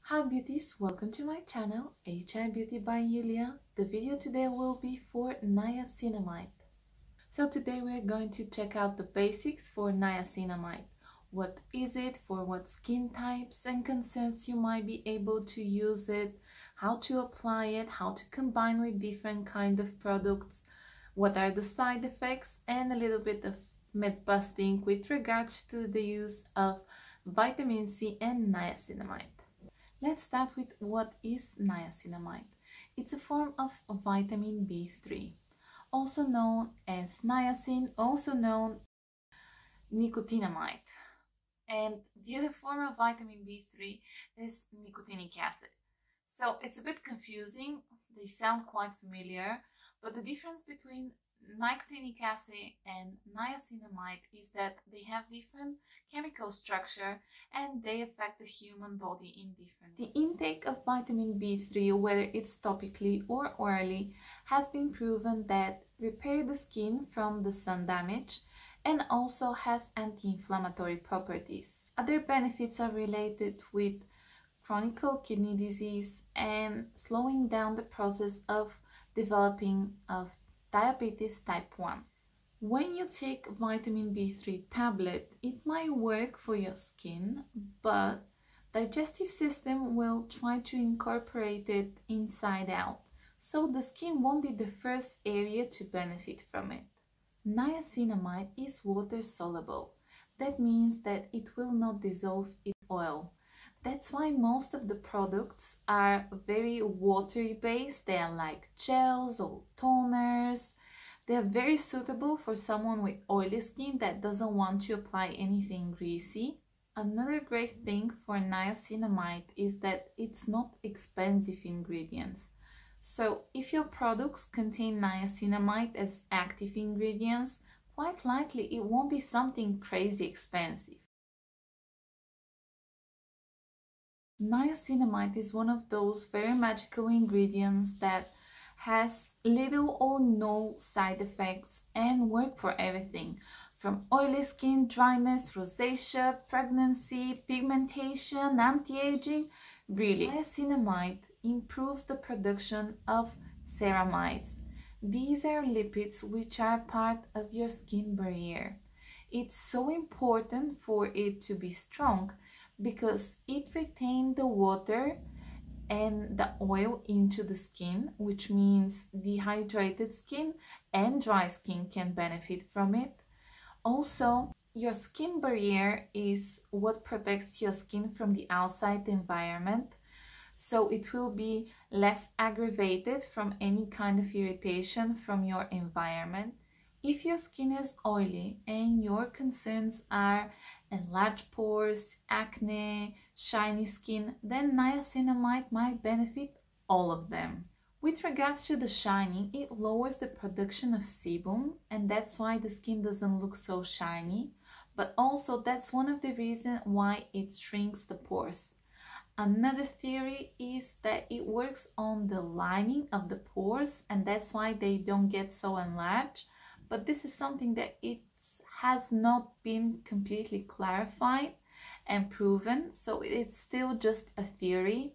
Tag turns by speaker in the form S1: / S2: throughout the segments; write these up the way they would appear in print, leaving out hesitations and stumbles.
S1: Hi beauties, welcome to my channel HI Beauty by Yulia. The video today will be for niacinamide. So today we're going to check out the basics for niacinamide. What is it, for what skin types and concerns you might be able to use it, how to apply it, how to combine with different kind of products, what are the side effects, and a little bit of myth busting with regards to the use of vitamin C and niacinamide. Let's start with what is niacinamide. It's a form of vitamin B3, also known as niacin, also known nicotinamide. And the other form of vitamin B3 is nicotinic acid. So it's a bit confusing, they sound quite familiar, but the difference between nicotinic acid and niacinamide is that they have different chemical structure and they affect the human body in different. The intake of vitamin B3, whether it's topically or orally, has been proven that repair the skin from the sun damage and also has anti-inflammatory properties. Other benefits are related with chronic kidney disease and slowing down the process of developing of diabetes type 1. When you take vitamin B3 tablet, it might work for your skin, but digestive system will try to incorporate it inside out, so the skin won't be the first area to benefit from it. Niacinamide is water soluble. That means that it will not dissolve in oil. That's why most of the products are very watery based. They are like gels or toners. They are very suitable for someone with oily skin that doesn't want to apply anything greasy. Another great thing for niacinamide is that it's not expensive ingredients. So if your products contain niacinamide as active ingredients, quite likely it won't be something crazy expensive. Niacinamide is one of those very magical ingredients that has little or no side effects and work for everything from oily skin, dryness, rosacea, pregnancy, pigmentation, anti-aging. Really, niacinamide improves the production of ceramides. These are lipids which are part of your skin barrier. It's so important for it to be strong because it retains the water and the oil into the skin, which means dehydrated skin and dry skin can benefit from it. Also, your skin barrier is what protects your skin from the outside environment, so it will be less aggravated from any kind of irritation from your environment. If your skin is oily and your concerns are enlarged pores, acne, shiny skin, then niacinamide might benefit all of them. With regards to the shining, it lowers the production of sebum, and that's why the skin doesn't look so shiny, but also that's one of the reasons why it shrinks the pores. Another theory is that it works on the lining of the pores, and that's why they don't get so enlarged, but this is something that it has not been completely clarified and proven, so it's still just a theory.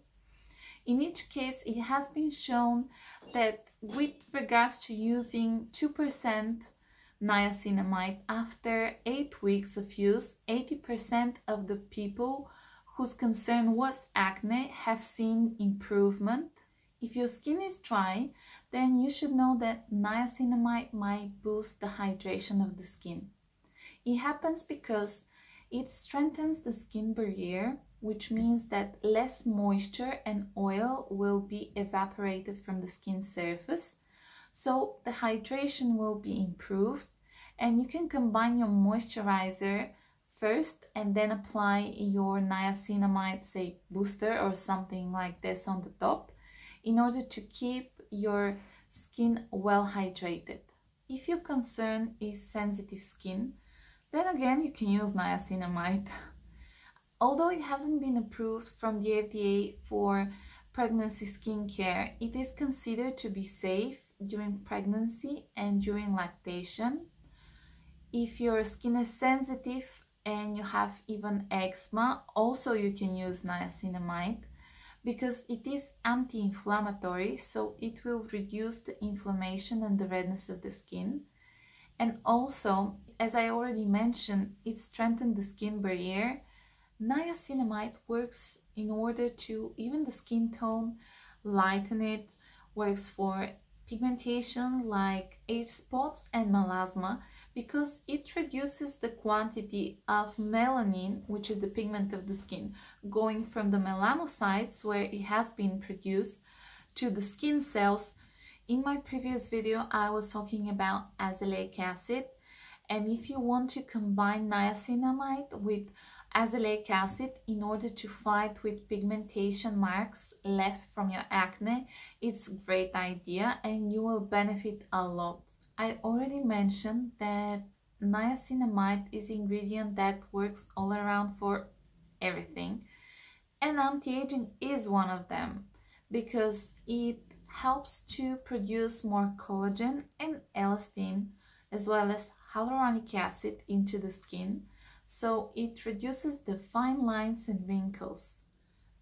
S1: In each case, it has been shown that with regards to using 2% niacinamide, after 8 weeks of use, 80% of the people whose concern was acne have seen improvement. If your skin is dry, then you should know that niacinamide might boost the hydration of the skin. It happens because it strengthens the skin barrier, which means that less moisture and oil will be evaporated from the skin surface. So the hydration will be improved, and you can combine your moisturizer first and then apply your niacinamide, say booster or something like this on the top, in order to keep your skin well hydrated. If your concern is sensitive skin, then again you can use niacinamide. Although it hasn't been approved from the FDA for pregnancy skincare, it is considered to be safe during pregnancy and during lactation. If your skin is sensitive, and you have even eczema, also you can use niacinamide because it is anti-inflammatory, so it will reduce the inflammation and the redness of the skin. And also, as I already mentioned, it strengthens the skin barrier. Niacinamide works in order to even the skin tone, lighten it, works for pigmentation like age spots and melasma because it reduces the quantity of melanin, which is the pigment of the skin, going from the melanocytes where it has been produced to the skin cells. In my previous video, I was talking about azelaic acid, and if you want to combine niacinamide with azelaic acid in order to fight with pigmentation marks left from your acne, it's a great idea and you will benefit a lot. I already mentioned that niacinamide is an ingredient that works all around for everything, and anti-aging is one of them because it helps to produce more collagen and elastin as well as hyaluronic acid into the skin, so it reduces the fine lines and wrinkles.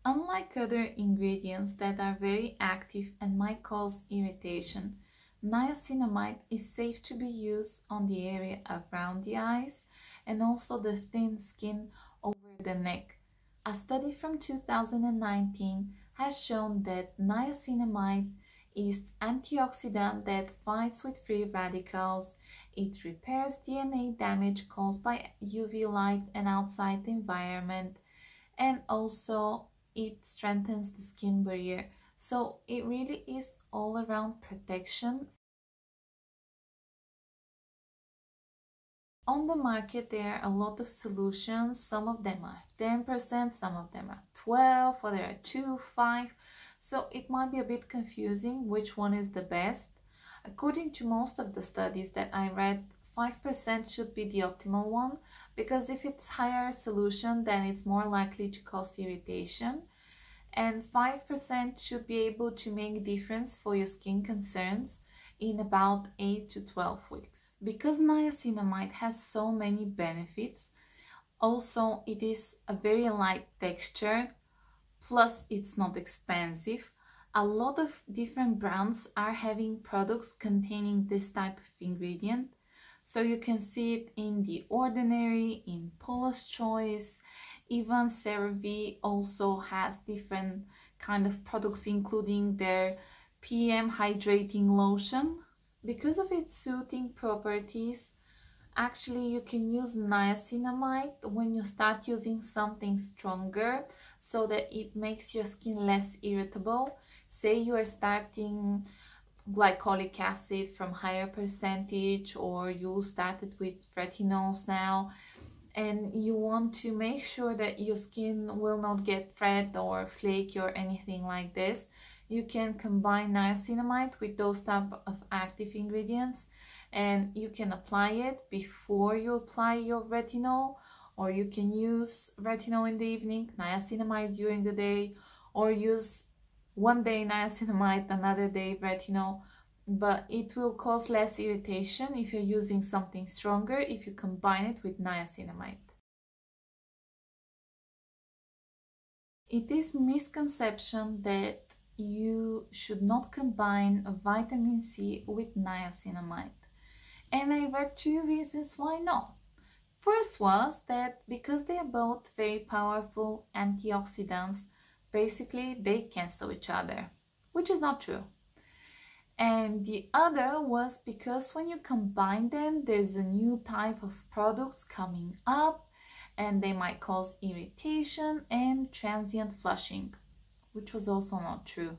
S1: Unlike other ingredients that are very active and might cause irritation, niacinamide is safe to be used on the area around the eyes and also the thin skin over the neck. A study from 2019 has shown that niacinamide is antioxidant that fights with free radicals. It repairs DNA damage caused by UV light and outside the environment, and also it strengthens the skin barrier. So it really is all around protection. On the market there are a lot of solutions. Some of them are 10%, some of them are 12%, or there are 2, 5. So it might be a bit confusing which one is the best. According to most of the studies that I read, 5% should be the optimal one because if it's higher solution then it's more likely to cause irritation, and 5% should be able to make a difference for your skin concerns in about 8 to 12 weeks. Because niacinamide has so many benefits, also it is a very light texture, plus it's not expensive. A lot of different brands are having products containing this type of ingredient. So you can see it in The Ordinary, in Paula's Choice, even CeraVe also has different kind of products including their PM hydrating lotion. Because of its soothing properties, actually you can use niacinamide when you start using something stronger so that it makes your skin less irritable. Say you are starting glycolic acid from higher percentage, or you started with retinols now and you want to make sure that your skin will not get red or flaky or anything like this, you can combine niacinamide with those type of active ingredients and you can apply it before you apply your retinol, or you can use retinol in the evening, niacinamide during the day, or use one day niacinamide, another day retinol. But it will cause less irritation if you're using something stronger if you combine it with niacinamide. It is misconception that you should not combine vitamin C with niacinamide. And I read 2 reasons why not. First was that because they are both very powerful antioxidants, basically they cancel each other, which is not true. And the other was because when you combine them, there's a new type of products coming up and they might cause irritation and transient flushing, which was also not true.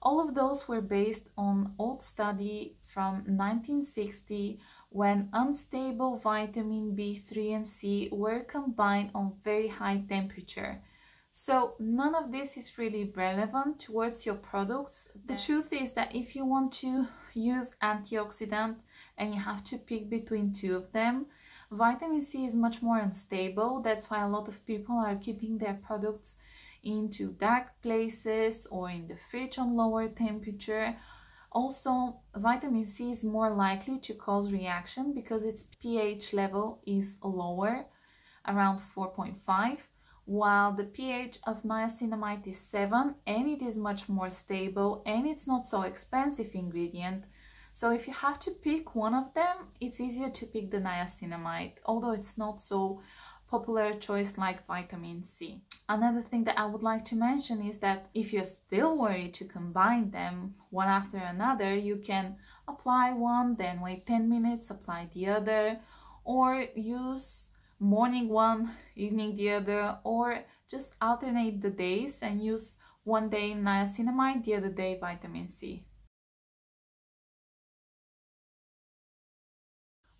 S1: All of those were based on old study from 1960 when unstable vitamin B3 and C were combined on very high temperature. So none of this is really relevant towards your products. The truth is that if you want to use antioxidant and you have to pick between 2 of them, vitamin C is much more unstable. That's why a lot of people are keeping their products into dark places or in the fridge on lower temperature. Also, vitamin C is more likely to cause reaction because its pH level is lower. around 4.5, while the pH of niacinamide is 7, and it is much more stable and it's not so expensive ingredient. So if you have to pick one of them, it's easier to pick the niacinamide, although it's not so popular choice like vitamin C. Another thing that I would like to mention is that if you're still worried to combine them one after another, you can apply one, then wait 10 minutes, apply the other, or use morning one, evening the other, or just alternate the days and use one day niacinamide, the other day vitamin C.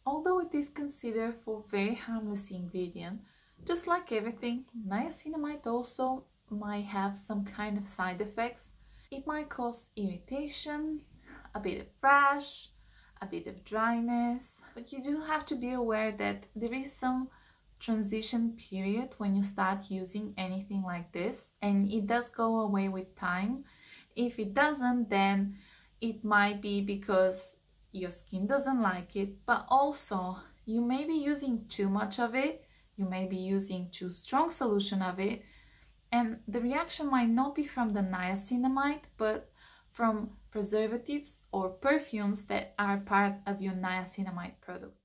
S1: Although it is considered for very harmless ingredient, just like everything, niacinamide also might have some kind of side effects. It might cause irritation, a bit of rash, a bit of dryness, but you do have to be aware that there is some transition period when you start using anything like this, and it does go away with time. If it doesn't, then it might be because your skin doesn't like it, but also you may be using too much of it, you may be using too strong solution of it, and the reaction might not be from the niacinamide, but from preservatives or perfumes that are part of your niacinamide product.